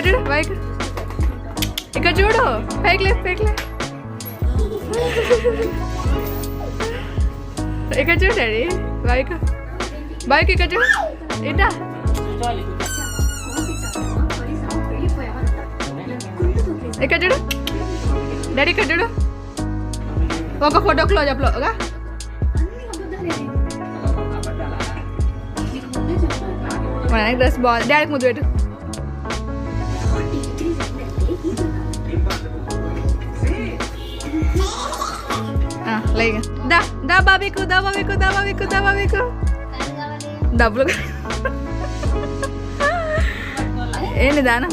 ఇక్కడ చూడు బైక్ ఇక్కడ చూడు పైకి లే ఇక్కడ చూడు డాడీ బైక్ ఇక్కడ చూడు ఇటా ఇక్కడ చూడు డాడీ ఇక్కడ చూడు ఒక ఫోటో క్లోజప్లో ఓగా మన డ్రెస్ బాగుంది డాడీకి ముద్దు పెట్టు లేగా దా బాబీకు డబ్బులు ఏంటి దానా